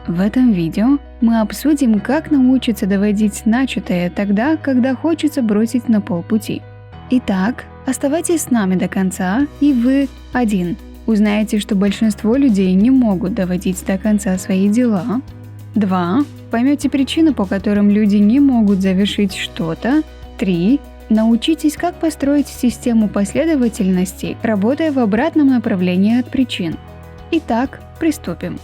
В этом видео мы обсудим, как научиться доводить начатое тогда, когда хочется бросить на полпути. Итак, оставайтесь с нами до конца, и вы 1. Узнаете, что большинство людей не могут доводить до конца свои дела. 2. Поймете причины, по которым люди не могут завершить что-то. 3. Научитесь, как построить систему последовательности, работая в обратном направлении от причин. Итак, приступим.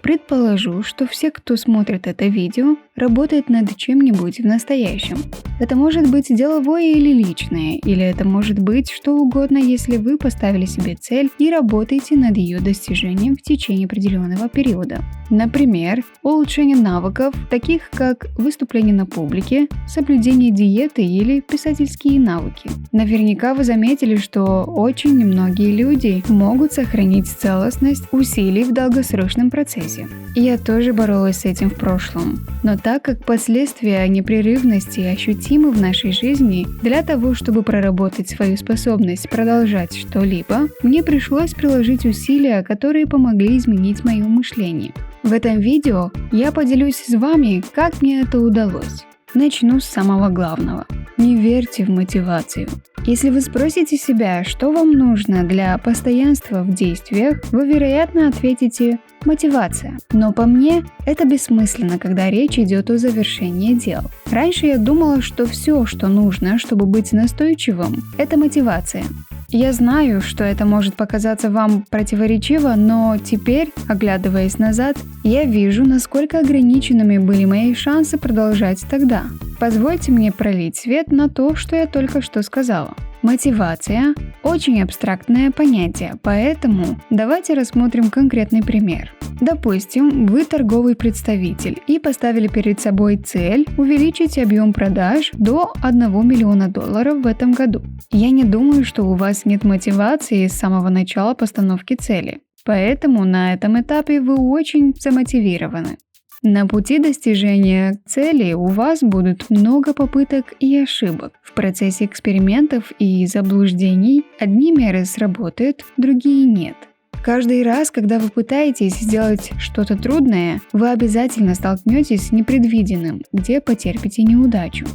Предположу, что все, кто смотрит это видео, работает над чем-нибудь в настоящем. Это может быть деловое или личное, или это может быть что угодно, если вы поставили себе цель и работаете над ее достижением в течение определенного периода. Например, улучшение навыков, таких как выступление на публике, соблюдение диеты или писательские навыки. Наверняка вы заметили, что очень немногие люди могут сохранить целостность усилий в долгосрочном процессе. Я тоже боролась с этим в прошлом. Но так как последствия непрерывности ощутимы в нашей жизни, для того, чтобы проработать свою способность продолжать что-либо, мне пришлось приложить усилия, которые помогли изменить мое мышление. В этом видео я поделюсь с вами, как мне это удалось. Начну с самого главного. Не верьте в мотивацию. Если вы спросите себя, что вам нужно для постоянства в действиях, вы, вероятно, ответите «мотивация». Но по мне, это бессмысленно, когда речь идет о завершении дел. Раньше я думала, что все, что нужно, чтобы быть настойчивым, это мотивация. Я знаю, что это может показаться вам противоречиво, но теперь, оглядываясь назад, я вижу, насколько ограниченными были мои шансы продолжать тогда. Позвольте мне пролить свет на то, что я только что сказала. Мотивация – очень абстрактное понятие, поэтому давайте рассмотрим конкретный пример. Допустим, вы торговый представитель и поставили перед собой цель увеличить объем продаж до $1 миллиона в этом году. Я не думаю, что у вас нет мотивации с самого начала постановки цели, поэтому на этом этапе вы очень замотивированы. На пути достижения цели у вас будут много попыток и ошибок. В процессе экспериментов и заблуждений одни меры сработают, другие нет. Каждый раз, когда вы пытаетесь сделать что-то трудное, вы обязательно столкнетесь с непредвиденным, где потерпите неудачу.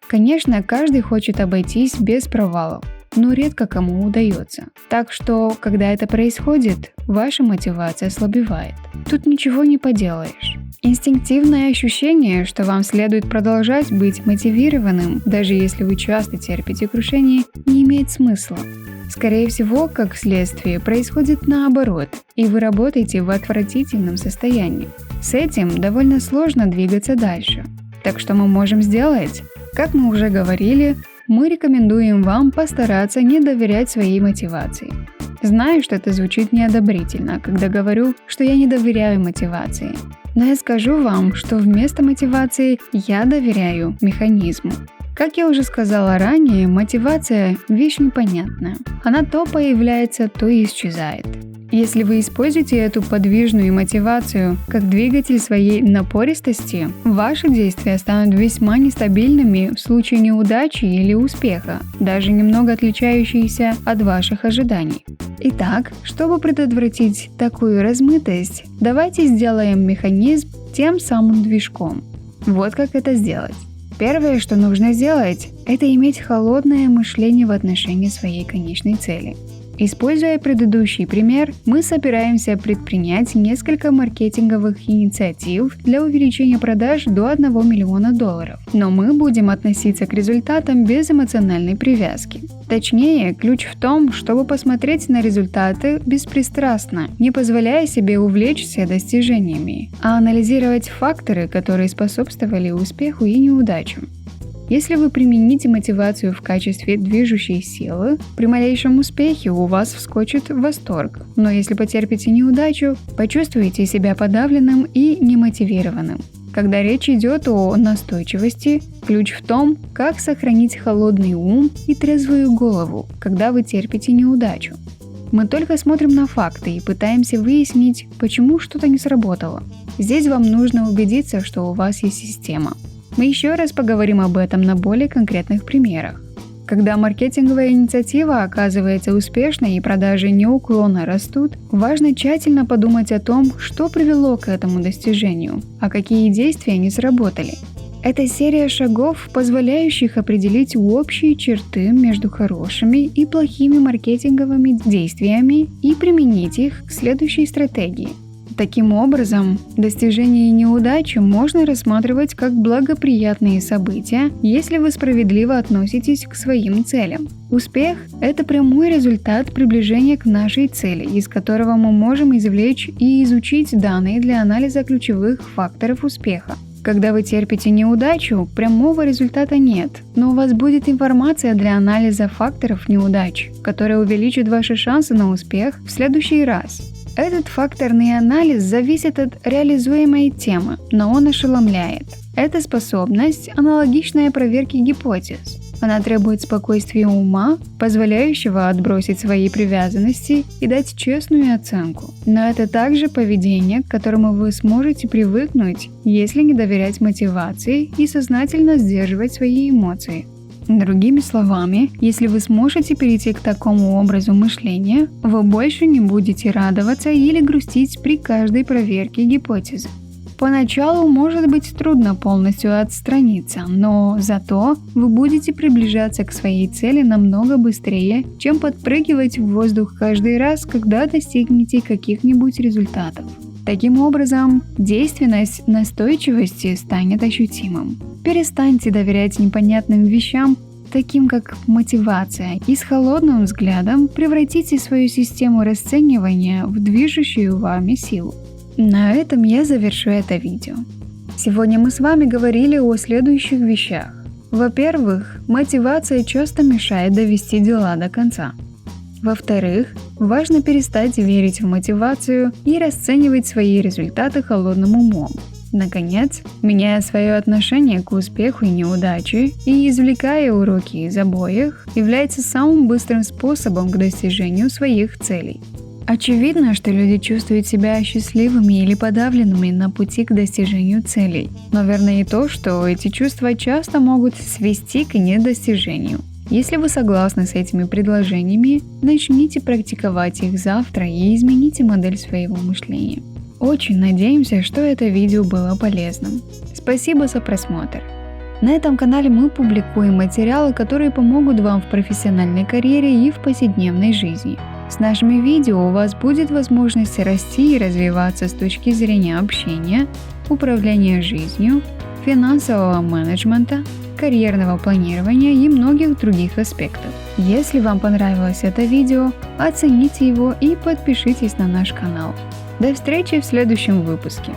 Конечно, каждый хочет обойтись без провалов, но редко кому удается. Так что, когда это происходит, ваша мотивация ослабевает. Тут ничего не поделаешь. Инстинктивное ощущение, что вам следует продолжать быть мотивированным, даже если вы часто терпите крушение, не имеет смысла. Скорее всего, как следствие, происходит наоборот, и вы работаете в отвратительном состоянии. С этим довольно сложно двигаться дальше. Так что мы можем сделать? Как мы уже говорили, мы рекомендуем вам постараться не доверять своей мотивации. Знаю, что это звучит неодобрительно, когда говорю, что я не доверяю мотивации. Но я скажу вам, что вместо мотивации я доверяю механизму. Как я уже сказала ранее, мотивация – вещь непонятная. Она то появляется, то и исчезает. Если вы используете эту подвижную мотивацию как двигатель своей напористости, ваши действия станут весьма нестабильными в случае неудачи или успеха, даже немного отличающиеся от ваших ожиданий. Итак, чтобы предотвратить такую размытость, давайте сделаем механизм тем самым движком. Вот как это сделать. Первое, что нужно сделать, это иметь холодное мышление в отношении своей конечной цели. Используя предыдущий пример, мы собираемся предпринять несколько маркетинговых инициатив для увеличения продаж до $1 миллиона. Но мы будем относиться к результатам без эмоциональной привязки. Точнее, ключ в том, чтобы посмотреть на результаты беспристрастно, не позволяя себе увлечься достижениями, а анализировать факторы, которые способствовали успеху и неудачам. Если вы примените мотивацию в качестве движущей силы, при малейшем успехе у вас вскочит восторг, но если потерпите неудачу, почувствуете себя подавленным и немотивированным. Когда речь идет о настойчивости, ключ в том, как сохранить холодный ум и трезвую голову, когда вы терпите неудачу. Мы только смотрим на факты и пытаемся выяснить, почему что-то не сработало. Здесь вам нужно убедиться, что у вас есть система. Мы еще раз поговорим об этом на более конкретных примерах. Когда маркетинговая инициатива оказывается успешной и продажи неуклонно растут, важно тщательно подумать о том, что привело к этому достижению, а какие действия не сработали. Это серия шагов, позволяющих определить общие черты между хорошими и плохими маркетинговыми действиями и применить их к следующей стратегии. Таким образом, достижение и неудачи можно рассматривать как благоприятные события, если вы справедливо относитесь к своим целям. Успех – это прямой результат приближения к нашей цели, из которого мы можем извлечь и изучить данные для анализа ключевых факторов успеха. Когда вы терпите неудачу, прямого результата нет, но у вас будет информация для анализа факторов неудач, которая увеличит ваши шансы на успех в следующий раз. Этот факторный анализ зависит от реализуемой темы, но он ошеломляет. Это способность, аналогичная проверке гипотез. Она требует спокойствия ума, позволяющего отбросить свои привязанности и дать честную оценку. Но это также поведение, к которому вы сможете привыкнуть, если не доверять мотивации и сознательно сдерживать свои эмоции. Другими словами, если вы сможете перейти к такому образу мышления, вы больше не будете радоваться или грустить при каждой проверке гипотезы. Поначалу может быть трудно полностью отстраниться, но зато вы будете приближаться к своей цели намного быстрее, чем подпрыгивать в воздух каждый раз, когда достигнете каких-нибудь результатов. Таким образом, действенность настойчивости станет ощутимым. Перестаньте доверять непонятным вещам, таким как мотивация, и с холодным взглядом превратите свою систему расценивания в движущую вами силу. На этом я завершу это видео. Сегодня мы с вами говорили о следующих вещах. Во-первых, мотивация часто мешает довести дела до конца. Во-вторых, важно перестать верить в мотивацию и расценивать свои результаты холодным умом. Наконец, меняя свое отношение к успеху и неудаче и извлекая уроки из обоих, является самым быстрым способом к достижению своих целей. Очевидно, что люди чувствуют себя счастливыми или подавленными на пути к достижению целей. Но верно и то, что эти чувства часто могут свести к недостижению. Если вы согласны с этими предложениями, начните практиковать их завтра и измените модель своего мышления. Очень надеемся, что это видео было полезным. Спасибо за просмотр. На этом канале мы публикуем материалы, которые помогут вам в профессиональной карьере и в повседневной жизни. С нашими видео у вас будет возможность расти и развиваться с точки зрения общения, управления жизнью, финансового менеджмента, карьерного планирования и многих других аспектов. Если вам понравилось это видео, оцените его и подпишитесь на наш канал. До встречи в следующем выпуске.